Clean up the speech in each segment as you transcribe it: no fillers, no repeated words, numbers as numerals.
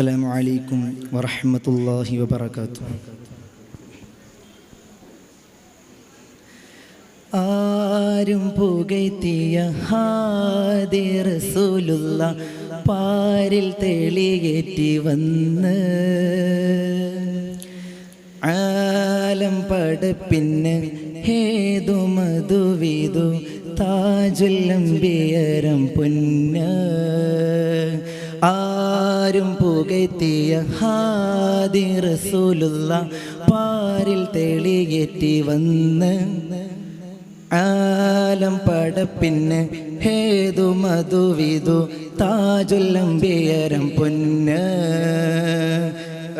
അസ്സലാമു അലൈക്കും വറഹ്മത്തുള്ളാഹി വബറകാതുഹു. ആരും പുകഴ്ത്തിയ ഹാദി റസൂലുള്ള പാരിൽ തെളിയേറ്റി വന്ന് ആലം പടപ്പിന് ഹേതു മധുവിതു താജുല്ലംബിയരം പുന്ന ആരും പുകഴ്ത്തിയ ഹാദി റസൂലുള്ള പാരിൽ തെളിയേറ്റി വന്ന് ആലം പടപ്പിന് ഹേതു മധുവിതു താജുല്ലംബിയരം പുന്ന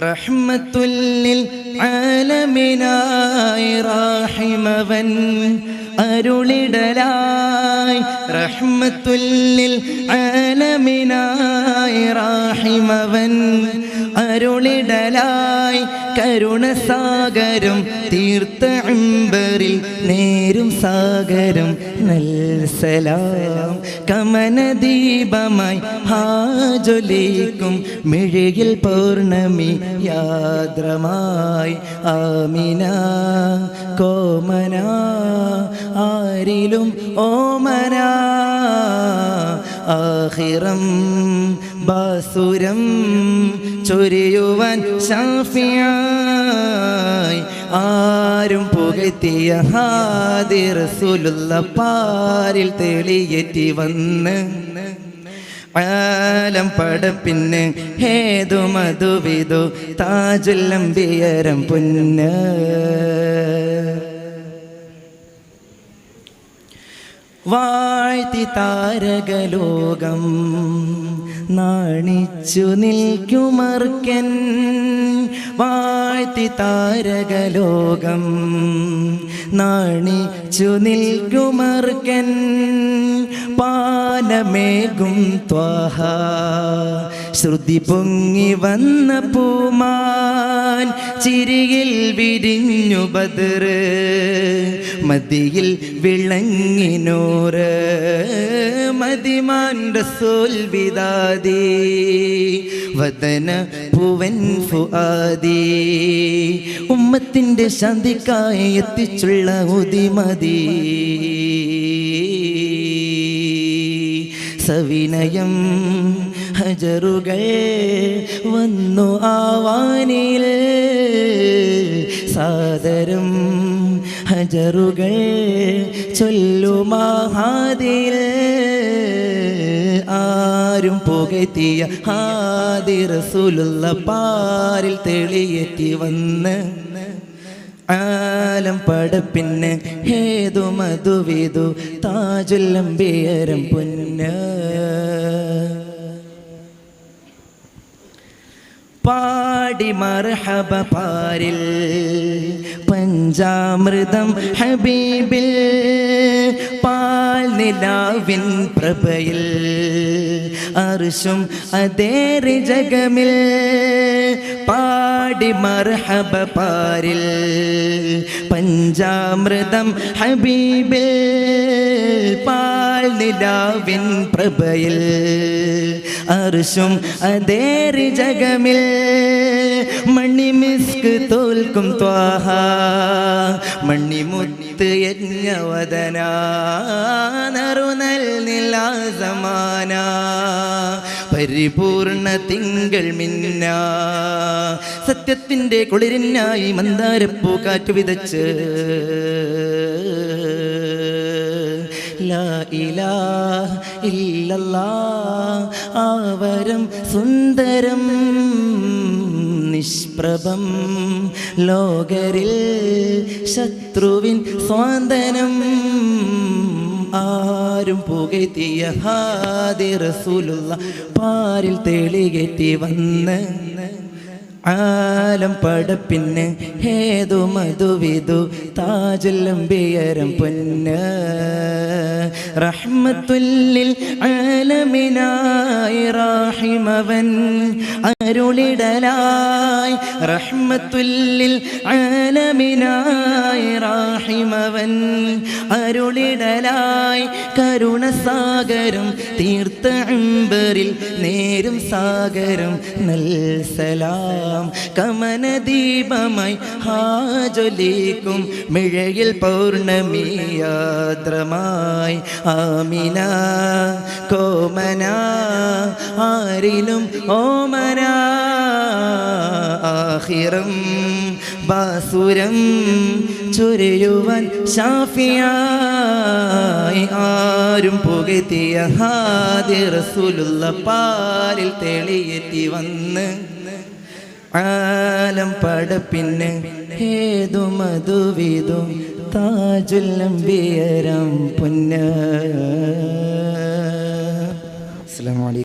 റഹ്മത്തുല്ലിൽ ആലമിനായി റാഹിമവൻ അരുളിടലായി റഹ്മത്തുല്ലിൽ ആലമിനായി റാഹിമവൻ അരുളിടലായി കരുണസാഗരം തീർത്ത അംബറിൽ നേരും സാഗരം നൽസലാം കമനദീപമായി ഹാജൊലിക്കും മിഴിയിൽ പൗർണമി യാദ്രമായി ആമിന കോമന ആരിലും ഓമന ആഖിറം ബാസുരം ചൊരിയുവാൻ ശാഫിയായി ആരും പുകഴ്ത്തിയ ഹാദി റസൂലുള്ള പാരിൽ തെളിയേറ്റി വന്ന് ആലം പടപ്പിന് ഹേതു മധുവിതു താജുല്ലംബിയരം പുന്ന വാഴ്ത്തി താരകലോകം നാണിച്ചു നിൽക്കുമർക്കൻ വാഴ്ത്തി താരകലോകം നാണിച്ചു നിൽക്കുമർക്കൻ പാലമേകും ത്വാഹ ശ്രുതി പൊങ്ങി വന്ന പൂമാൻ ചിരിയിൽ വിരിഞ്ഞു ബദർ മദിയിൽ വിളങ്ങി നൂറ് മദിമാൻ റസൂൽ വിദാദി വദന പൂവൻ ഫുആദി ഉമ്മത്തിൻ്റെ ശാന്തിക്കായി എത്തിച്ചുള്ള ഉദിമതി സവിനയം ഹജറുകൾ വന്നു ആവാനിൽ സാദരം ഹജറുകൾ ചൊല്ലുമാഹാദിൽ ആരും പുകഴ്ത്തിയ ഹാദി റസൂലുള്ള പാരിൽ തെളിയേറ്റി വന്ന് ആലം പടപ്പിന് ഹേതു മധുവിതു താജുല്ലംബിയരം പുന്ന പാടി മർഹബ പാരിൽ പഞ്ചാമൃതം ഹബീബിൽ പാൽ നിലാവിൻ പ്രഭയിൽ അർശും അതേറി ജഗമിൽ പാടി മർഹബ പാരിൽ പഞ്ചാമൃതം ഹബീബിൽ പാൽ നിലാവിൻ പ്രഭയിൽ അർശും അതേറി ജഗമിൽ മണിമിസ്ക് തോൽക്കും ത്വാഹ മണിമുത്ത് യജ്ഞവദന നറുനൽ നിലാസമാന പരിപൂർണ തിങ്കൾ മിന്ന സത്യത്തിൻ്റെ കുളിരിനായി മന്ദാരപ്പൂ കാറ്റു വിതച്ച് ലാ ഇലാഹ ഇല്ലല്ലാഹ് ആവരം സുന്ദരം നിഷ്പ്രഭം ലോകരിൽ ശത്രുവിൻ സ്വാന്തനം ആരും പുകഴ്ത്തിയ ഹാദി റസൂലുള്ള പാരിൽ തെളിയേറ്റി വന്ന് ആലം പടപ്പിന് ഹേതു മധുവിധു താജുല്ലംബിയരം പൊന്ന് റഹ്മത്തുല്ലിൽ ആലമിനായി റാഹിമവൻ അരുളിടലായി റഹ്മത്തുല്ലിൽ ആലമിനായി റാഹിമവൻ അരുളിടലായി കരുണസാഗരം തീർത്ത അമ്പറിൽ നേരും സാഗരം നൽ സലാം കമനദീപമായി ഹാജൊലിക്കും മിഴയിൽ പൗർണമിയാദ്രമായി ആമിന കോമന ആരിലും ഓമന ആഖിറം ബാസുരം ചൊരിയുവാൻ ഷാഫിയായി ആരും പുകഴ്ത്തിയ ഹാദി റസൂലുള്ള പാലിൽ തെളിയെത്തി വന്ന് ആലം പടപ്പിന് ഹേതു മധുവിധു താജുല്ലംബിയരം പുന്ന. അസ്സലാമു അലൈക്കും.